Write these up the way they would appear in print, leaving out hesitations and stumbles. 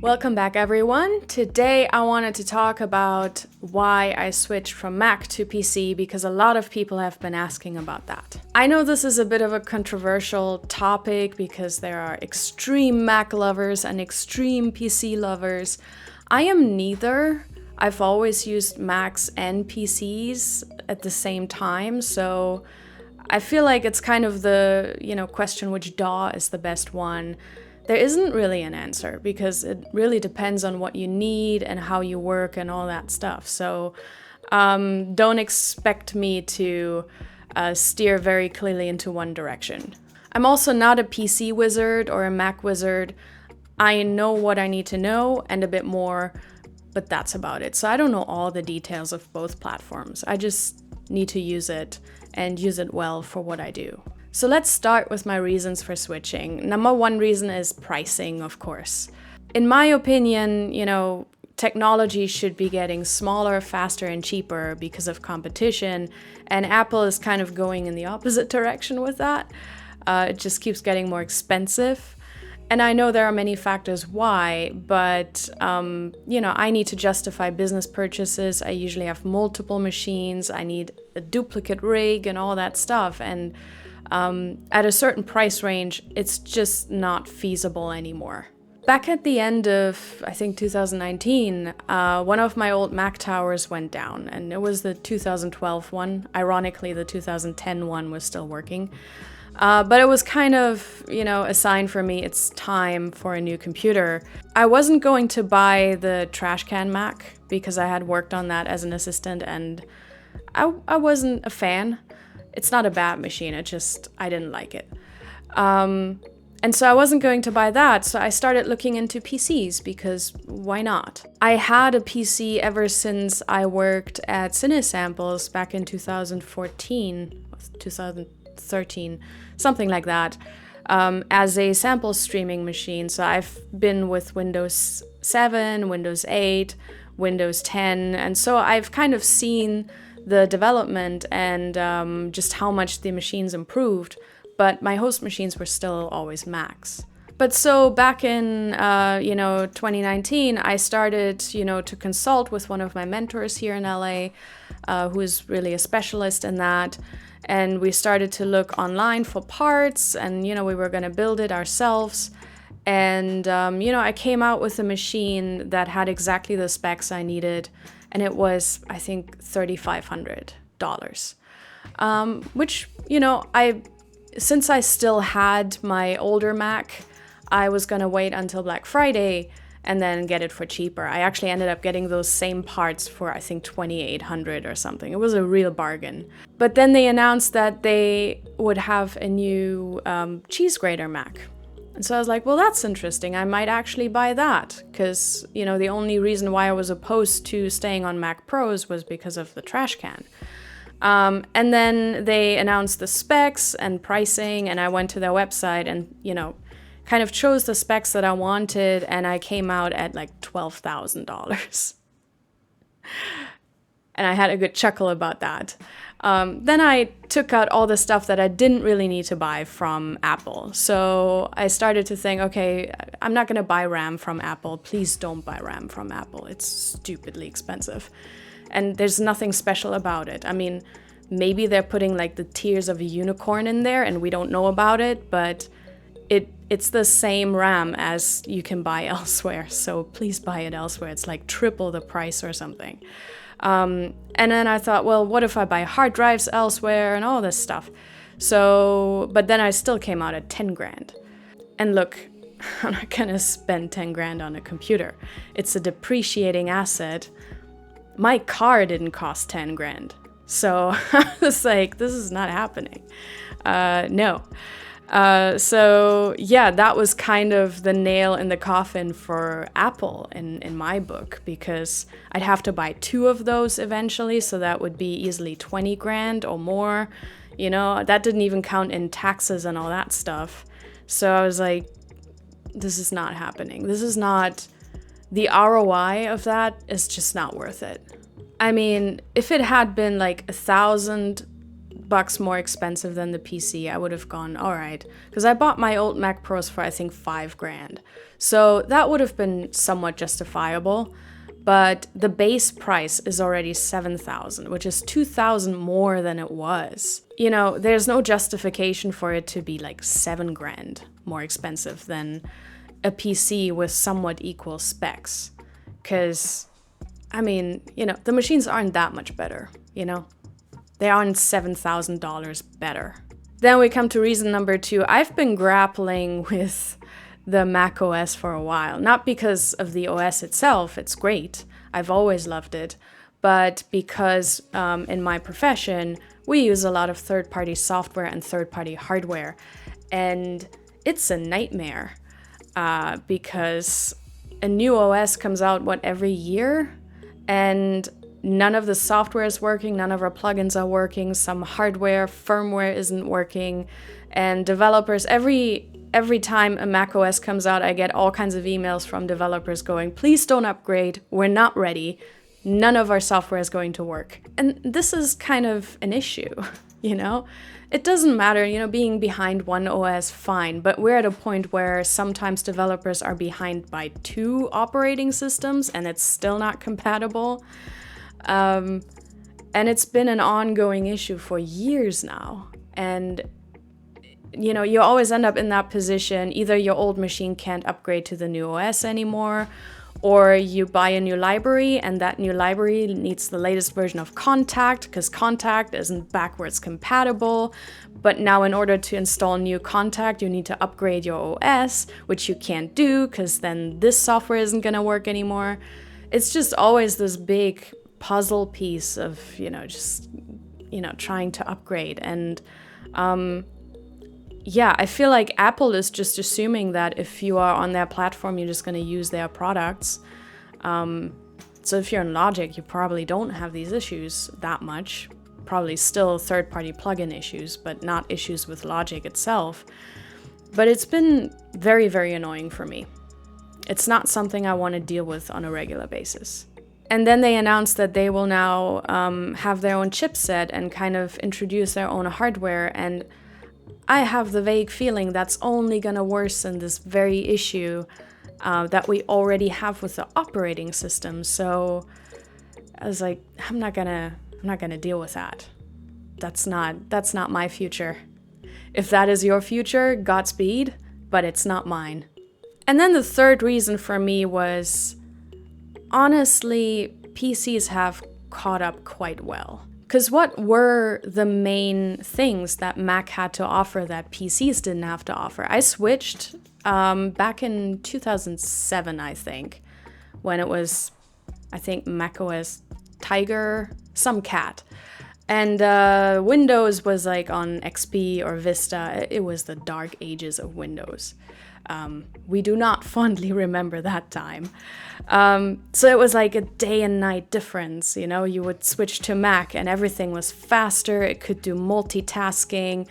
Welcome back, everyone. Today I wanted to talk about why I switched from Mac to PC because a lot of people have been asking about that. I know this is a bit of a controversial topic because there are extreme Mac lovers and extreme PC lovers. I am neither. I've always used Macs and PCs at the same time, so I feel like it's kind of the, question which DAW is the best one. There isn't really an answer because it really depends on what you need and how you work and all that stuff. So don't expect me to steer very clearly into one direction. I'm also not a PC wizard or a Mac wizard. I know what I need to know and a bit more, but that's about it. So I don't know all the details of both platforms. I just need to use it and use it well for what I do. So let's start with my reasons for switching. Number one reason is pricing, of course. In my opinion, technology should be getting smaller, faster, and cheaper because of competition, and Apple is kind of going in the opposite direction with that. It just keeps getting more expensive. And I know there are many factors why, but, I need to justify business purchases. I usually have multiple machines. I need a duplicate rig and all that stuff. And at a certain price range, it's just not feasible anymore. Back at the end of, I think, 2019, one of my old Mac towers went down, and it was the 2012 one. Ironically, the 2010 one was still working. But it was kind of, a sign for me it's time for a new computer. I wasn't going to buy the trash can Mac because I had worked on that as an assistant, and I wasn't a fan. It's not a bad machine, I didn't like it. And so I wasn't going to buy that, so I started looking into PCs because why not? I had a PC ever since I worked at Cinesamples back in 2014, 2013, something like that, as a sample streaming machine. So I've been with Windows 7, Windows 8, Windows 10, and so I've kind of seen the development and just how much the machines improved, but my host machines were still always Macs. But so back in 2019, I started to consult with one of my mentors here in LA, who is really a specialist in that, and we started to look online for parts, and we were going to build it ourselves. And I came out with a machine that had exactly the specs I needed. And it was, I think, $3,500, which, since I still had my older Mac, I was going to wait until Black Friday and then get it for cheaper. I actually ended up getting those same parts for, I think, $2,800 or something. It was a real bargain. But then they announced that they would have a new cheese grater Mac. And so I was like, well, that's interesting. I might actually buy that because, the only reason why I was opposed to staying on Mac Pros was because of the trash can. And then they announced the specs and pricing, and I went to their website and, kind of chose the specs that I wanted, and I came out at like $12,000. And I had a good chuckle about that. Then I took out all the stuff that I didn't really need to buy from Apple. So I started to think, okay, I'm not going to buy RAM from Apple. Please don't buy RAM from Apple. It's stupidly expensive. And there's nothing special about it. I mean, maybe they're putting like the tears of a unicorn in there and we don't know about it, but it's the same RAM as you can buy elsewhere. So please buy it elsewhere. It's like triple the price or something. And then I thought, well, what if I buy hard drives elsewhere and all this stuff? So, but then I still came out at 10 grand. And look, I'm not gonna spend 10 grand on a computer. It's a depreciating asset. My car didn't cost 10 grand. So I was like, this is not happening. No. So yeah, that was kind of the nail in the coffin for Apple in my book, because I'd have to buy 2 of those eventually, so that would be easily 20 grand or more. That didn't even count in taxes and all that stuff. So I was like, this is not happening. This is not, the ROI of that is just not worth it. I mean, if it had been like $1,000 bucks more expensive than the PC, I would have gone, all right. Because I bought my old Mac Pros for, I think, $5,000. So that would have been somewhat justifiable. But the base price is already $7,000, which is $2,000 more than it was. You know, there's no justification for it to be like $7,000 more expensive than a PC with somewhat equal specs. Because, I mean, you know, the machines aren't that much better, you know? They aren't $7,000 better. Then we come to reason number 2. I've been grappling with the Mac OS for a while. Not because of the OS itself, it's great. I've always loved it. But because in my profession, we use a lot of third-party software and third-party hardware. And it's a nightmare because a new OS comes out, every year? And none of the software is working, none of our plugins are working, some hardware, firmware isn't working. And developers, every time a Mac OS comes out, I get all kinds of emails from developers going, please don't upgrade, we're not ready, none of our software is going to work. And this is kind of an issue, you know? It doesn't matter, you know, being behind one OS, fine, but we're at a point where sometimes developers are behind by 2 operating systems and it's still not compatible. And it's been an ongoing issue for years now. And you know, you always end up in that position. Either your old machine can't upgrade to the new OS anymore, or you buy a new library and that new library needs the latest version of Contact because Contact isn't backwards compatible. But now in order to install new Contact, you need to upgrade your OS, which you can't do because then this software isn't going to work anymore. It's just always this big puzzle piece of, you know, just, you know, trying to upgrade. And yeah, I feel like Apple is just assuming that if you are on their platform, you're just going to use their products. So if you're in Logic, you probably don't have these issues that much. Probably still third-party plugin issues, but not issues with Logic itself. But it's been very, very annoying for me. It's not something I want to deal with on a regular basis. And then they announced that they will now have their own chipset and kind of introduce their own hardware. And I have the vague feeling that's only going to worsen this very issue that we already have with the operating system. So I was like, I'm not gonna deal with that. That's not my future. If that is your future, Godspeed, but it's not mine. And then the third reason for me was, honestly, PCs have caught up quite well. Because what were the main things that Mac had to offer that PCs didn't have to offer? I switched back in 2007, I think, when it was, I think, macOS Tiger, some cat. And Windows was like on XP or Vista. It was the dark ages of Windows. We do not fondly remember that time. So it was like a day and night difference, you know? You would switch to Mac and everything was faster, it could do multitasking,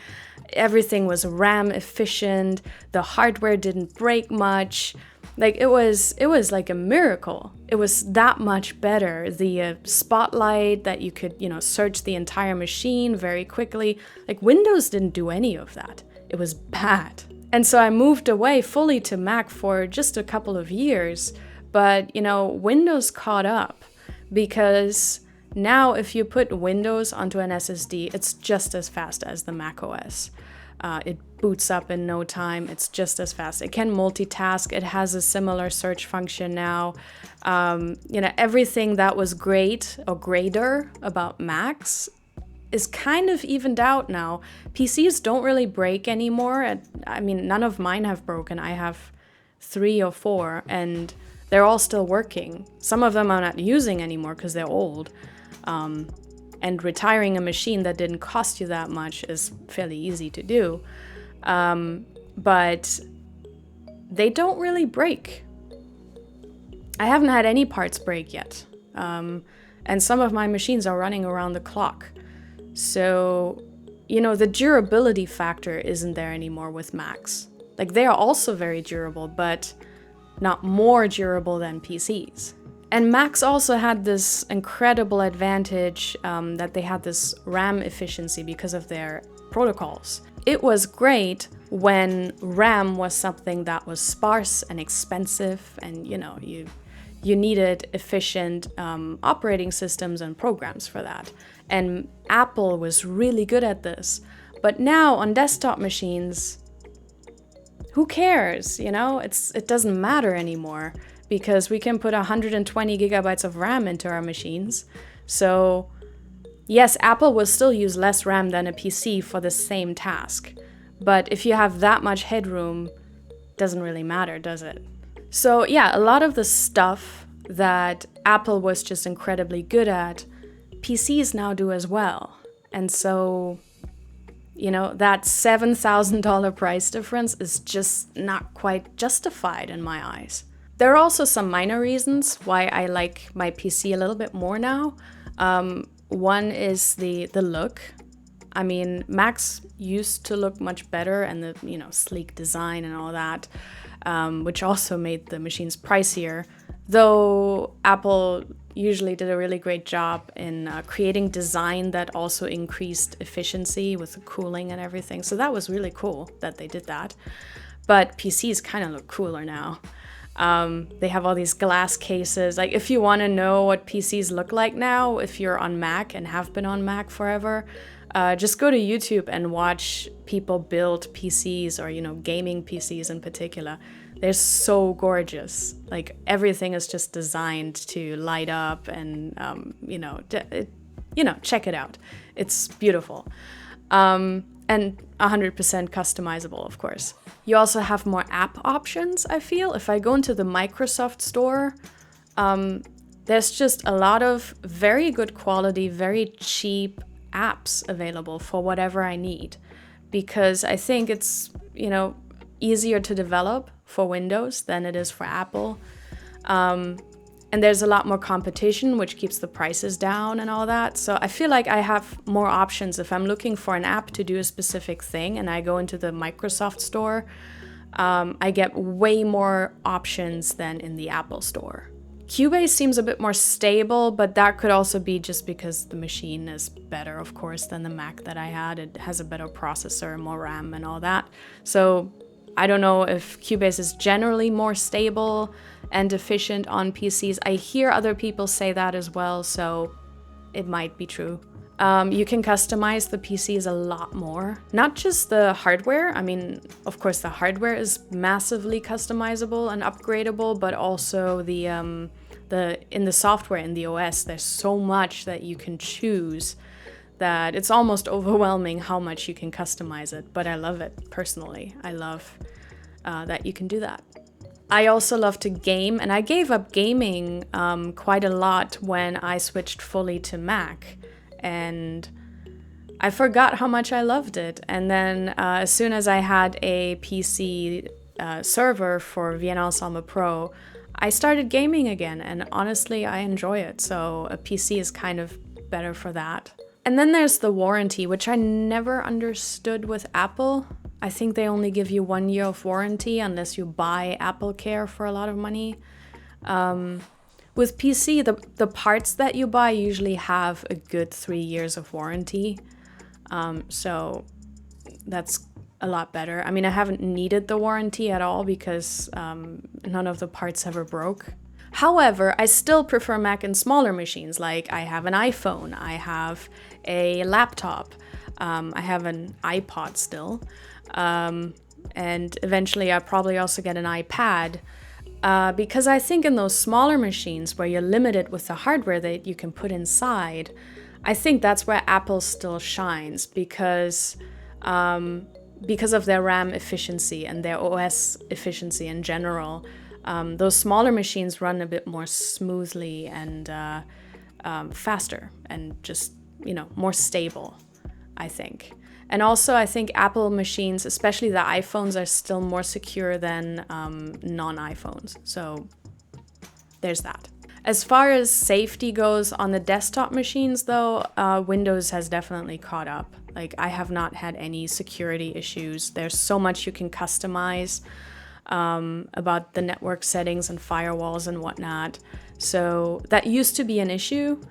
everything was RAM efficient, the hardware didn't break much. Like it was like a miracle. It was that much better. The spotlight that you could, you know, search the entire machine very quickly. Like Windows didn't do any of that. It was bad. And so I moved away fully to Mac for just a couple of years. But, you know, Windows caught up because now if you put Windows onto an SSD, it's just as fast as the Mac OS. It boots up in no time. It's just as fast. It can multitask. It has a similar search function now. You know, everything that was great or greater about Macs is kind of evened out now. PCs don't really break anymore. I mean, none of mine have broken. I have 3 or 4, and they're all still working. Some of them I'm not using anymore because they're old. And retiring a machine that didn't cost you that much is fairly easy to do. But they don't really break. I haven't had any parts break yet. And some of my machines are running around the clock. So, you know, the durability factor isn't there anymore with Macs. Like, they are also very durable, but not more durable than PCs. And Macs also had this incredible advantage that they had this RAM efficiency because of their protocols. It was great when RAM was something that was sparse and expensive, and you needed efficient operating systems and programs for that. And Apple was really good at this. But now on desktop machines, who cares? It doesn't matter anymore because we can put 120 gigabytes of RAM into our machines. So yes, Apple will still use less RAM than a PC for the same task. But if you have that much headroom, it doesn't really matter, does it? So yeah, a lot of the stuff that Apple was just incredibly good at, PCs now do as well. And so, that $7,000 price difference is just not quite justified in my eyes. There are also some minor reasons why I like my PC a little bit more now. One is the look. I mean, Macs used to look much better, and the sleek design and all that, which also made the machines pricier. Though Apple usually did a really great job in creating design that also increased efficiency with the cooling and everything. So that was really cool that they did that. But PCs kind of look cooler now. They have all these glass cases. Like, if you want to know what PCs look like now, if you're on Mac and have been on Mac forever, just go to YouTube and watch people build PCs, or gaming PCs in particular. They're so gorgeous. Like, everything is just designed to light up, and check it out. It's beautiful. And 100% customizable, of course. You also have more app options, I feel. If I go into the Microsoft Store, there's just a lot of very good quality, very cheap apps available for whatever I need. Because I think it's, easier to develop for Windows than it is for Apple. And there's a lot more competition, which keeps the prices down and all that. So I feel like I have more options. If I'm looking for an app to do a specific thing and I go into the Microsoft Store, I get way more options than in the Apple Store. Cubase seems a bit more stable, but that could also be just because the machine is better, of course, than the Mac that I had. It has a better processor, more RAM and all that. So I don't know if Cubase is generally more stable and efficient on PCs. I hear other people say that as well, so it might be true. You can customize the PCs a lot more. Not just the hardware. I mean, of course, the hardware is massively customizable and upgradable, but also in the software, in the OS, there's so much that you can choose that it's almost overwhelming how much you can customize it. But I love it personally. I love that you can do that. I also love to game, and I gave up gaming quite a lot when I switched fully to Mac. And I forgot how much I loved it. And then as soon as I had a PC server for Vienna Ensemble Pro, I started gaming again. And honestly, I enjoy it. So a PC is kind of better for that. And then there's the warranty, which I never understood with Apple. I think they only give you 1 year of warranty unless you buy Apple Care for a lot of money. With PC, the parts that you buy usually have a good 3 years of warranty. So that's a lot better. I mean, I haven't needed the warranty at all because none of the parts ever broke. However, I still prefer Mac in smaller machines. Like, I have an iPhone, I have a laptop, I have an iPod still, and eventually I'll probably also get an iPad. Because I think in those smaller machines where you're limited with the hardware that you can put inside, I think that's where Apple still shines because of their RAM efficiency and their OS efficiency in general. Those smaller machines run a bit more smoothly and faster and just, more stable, I think. And also, I think Apple machines, especially the iPhones, are still more secure than non-iPhones. So there's that. As far as safety goes on the desktop machines, though, Windows has definitely caught up. Like, I have not had any security issues. There's so much you can customize about the network settings and firewalls and whatnot So that used to be an issue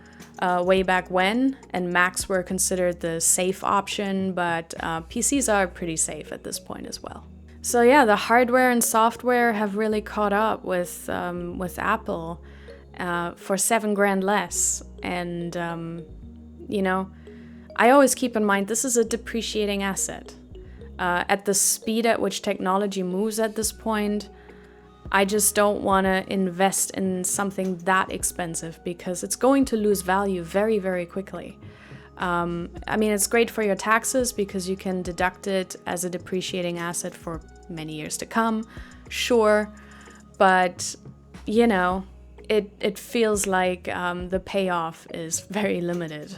way back when, and Macs were considered the safe option, but PCs are pretty safe at this point as well. So yeah, the hardware and software have really caught up with Apple for $7,000 less. And you know, I always keep in mind this is a depreciating asset. At the speed at which technology moves at this point, I just don't want to invest in something that expensive because it's going to lose value very, very quickly. I mean, it's great for your taxes because you can deduct it as a depreciating asset for many years to come, sure, but you know, it feels like the payoff is very limited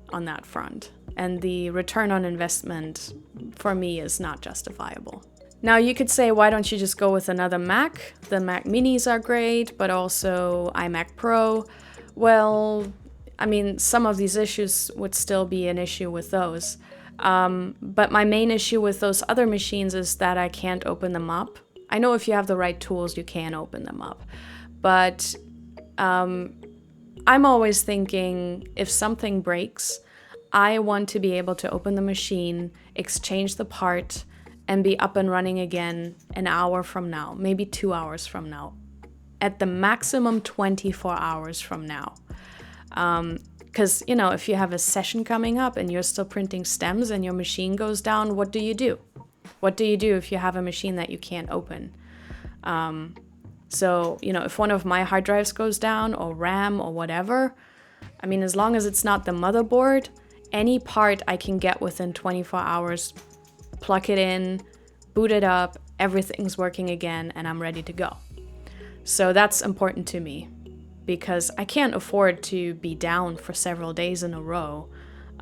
on that front, and the return on investment for me is not justifiable. Now you could say, why don't you just go with another Mac? The Mac Minis are great, but also iMac Pro. Well, I mean, some of these issues would still be an issue with those. But my main issue with those other machines is that I can't open them up. I know if you have the right tools, you can open them up. But I'm always thinking, if something breaks, I want to be able to open the machine, exchange the part, and be up and running again an hour from now, maybe 2 hours from now, at the maximum 24 hours from now. Because, you know, if you have a session coming up and you're still printing stems and your machine goes down, what do you do? What do you do if you have a machine that you can't open? So, you know, if one of my hard drives goes down or RAM or whatever, I mean, as long as it's not the motherboard, any part I can get within 24 hours, plug it in, boot it up, everything's working again, and I'm ready to go. So that's important to me because I can't afford to be down for several days in a row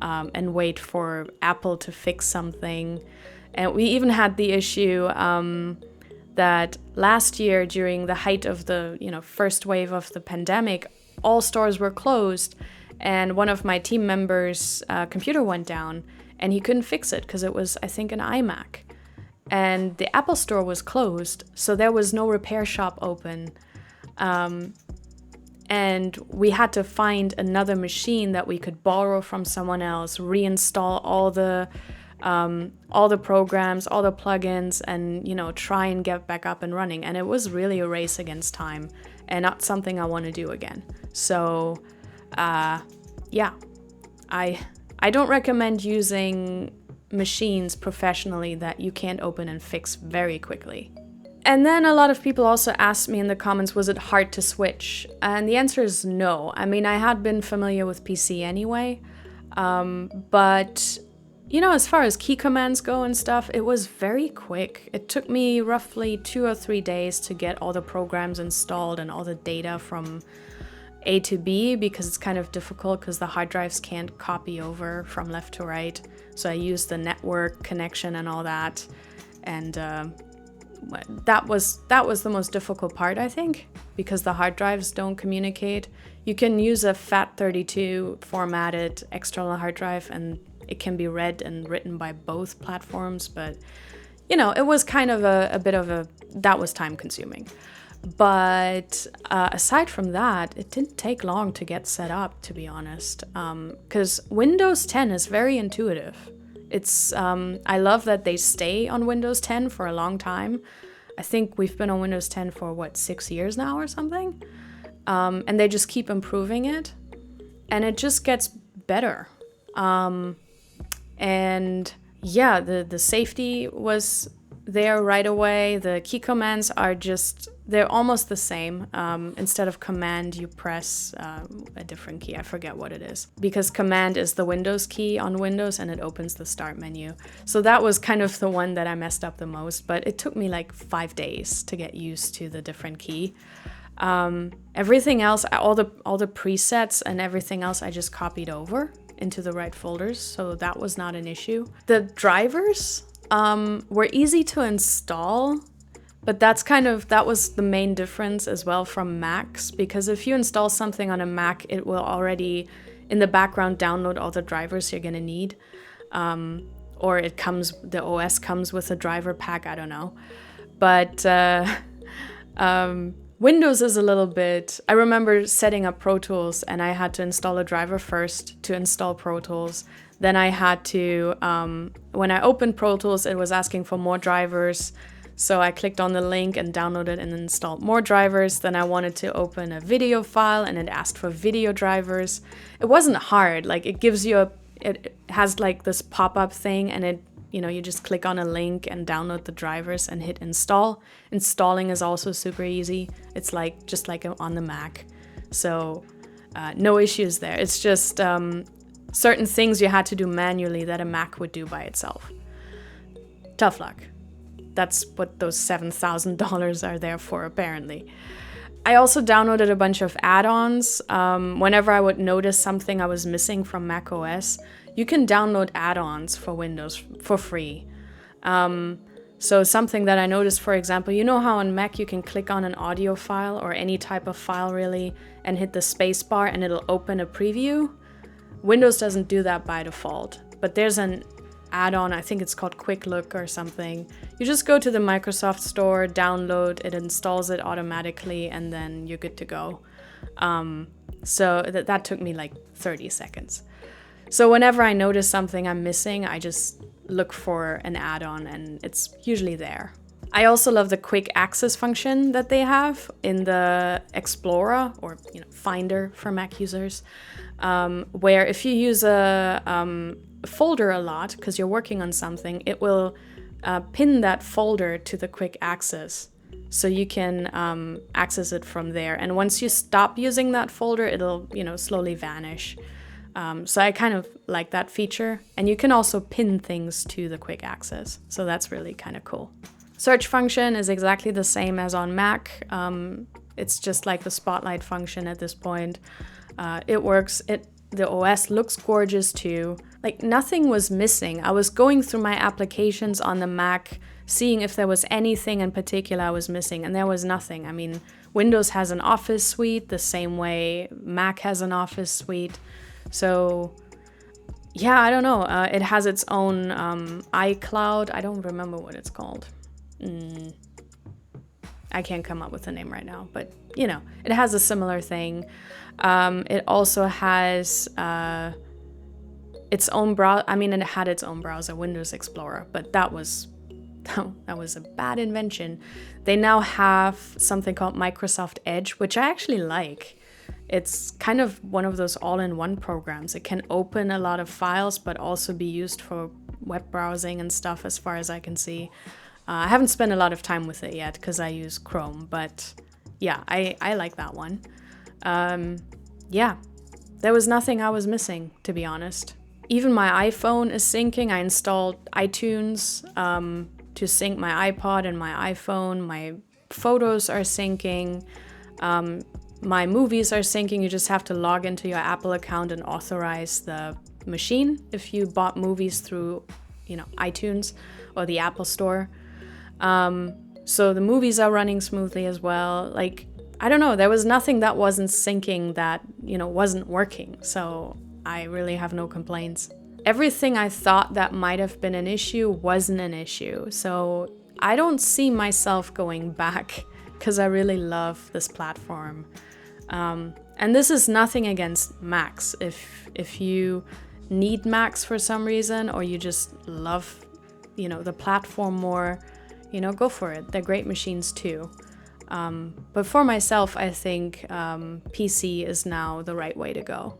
and wait for Apple to fix something. And we even had the issue that last year during the height of the first wave of the pandemic, all stores were closed, and one of my team members' computer went down, and he couldn't fix it because it was, I think, an iMac. And the Apple store was closed, so there was no repair shop open. And we had to find another machine that we could borrow from someone else, reinstall all the programs, all the plugins, and try and get back up and running. And it was really a race against time, and not something I want to do again. So, yeah, I don't recommend using machines professionally that you can't open and fix very quickly. And then a lot of people also asked me in the comments, was it hard to switch? And the answer is no. I mean, I had been familiar with PC anyway, but as far as key commands go and stuff, it was very quick. It took me roughly 2 or 3 days to get all the programs installed and all the data from A to B, because it's kind of difficult because the hard drives can't copy over from left to right. So I used the network connection and all that. And that was the most difficult part, I think, because the hard drives don't communicate. You can use a FAT32 formatted external hard drive and it can be read and written by both platforms, but it was kind of that was time consuming. But aside from that, it didn't take long to get set up, to be honest, because Windows 10 is very intuitive. It's I love that they stay on Windows 10 for a long time. I think we've been on Windows 10 for 6 years now or something, and they just keep improving it, and it just gets better. And yeah, the safety was there right away. The key commands are they're almost the same. Instead of command, you press a different key. I forget what it is. Because command is the Windows key on Windows and it opens the start menu. So that was kind of the one that I messed up the most, but it took me 5 days to get used to the different key. Everything else, all the presets and everything else, I just copied over into the right folders. So that was not an issue. The drivers were easy to install, but that was the main difference as well from Macs, because if you install something on a Mac, it will already in the background download all the drivers you're gonna need, or the OS comes with a driver pack, I don't know. But Windows is a little bit, I remember setting up Pro Tools and I had to install a driver first to install Pro Tools. Then I had to, when I opened Pro Tools, it was asking for more drivers. So I clicked on the link and downloaded and installed more drivers. Then I wanted to open a video file and it asked for video drivers. It wasn't hard. Like it gives you it has like this pop-up thing and it, you just click on a link and download the drivers and hit install. Installing is also super easy. It's like just like on the Mac. So no issues there. It's just certain things you had to do manually that a Mac would do by itself. Tough luck. That's what those $7,000 are there for, apparently. I also downloaded a bunch of add-ons. Whenever I would notice something I was missing from Mac OS, you can download add-ons for Windows for free. So something that I noticed, for example, you know how on Mac you can click on an audio file or any type of file really and hit the space bar and it'll open a preview? Windows doesn't do that by default, but there's an add-on, I think it's called Quick Look or something. You just go to the Microsoft Store, download, it installs it automatically, and then you're good to go. So that took me like 30 seconds. So whenever I notice something I'm missing, I just look for an add-on and it's usually there. I also love the quick access function that they have in the Explorer or Finder for Mac users, where if you use a folder a lot because you're working on something, it will pin that folder to the quick access so you can access it from there. And once you stop using that folder, it'll slowly vanish. So I kind of like that feature. And you can also pin things to the quick access. So that's really kind of cool. Search function is exactly the same as on Mac. It's just like the Spotlight function at this point. It works. The OS looks gorgeous too. Like nothing was missing. I was going through my applications on the Mac, seeing if there was anything in particular I was missing, and there was nothing. I mean, Windows has an Office suite the same way Mac has an Office suite. So yeah, I don't know. It has its own iCloud. I don't remember what it's called. I can't come up with a name right now, but it has a similar thing. It also has its own browser. I mean, it had its own browser, Windows Explorer, but that was a bad invention. They now have something called Microsoft Edge, which I actually like. It's kind of one of those all-in-one programs. It can open a lot of files, but also be used for web browsing and stuff, as far as I can see. I haven't spent a lot of time with it yet because I use Chrome, but yeah, I like that one. Yeah, there was nothing I was missing, to be honest. Even my iPhone is syncing. I installed iTunes to sync my iPod and my iPhone. My photos are syncing. My movies are syncing. You just have to log into your Apple account and authorize the machine if you bought movies through, iTunes or the Apple Store. So the movies are running smoothly as well. Like, I don't know, there was nothing that wasn't syncing that, wasn't working. So I really have no complaints. Everything I thought that might have been an issue wasn't an issue. So I don't see myself going back because I really love this platform. And this is nothing against Macs. If you need Macs for some reason, or you just love, the platform more, go for it. They're great machines too. But for myself, I think PC is now the right way to go.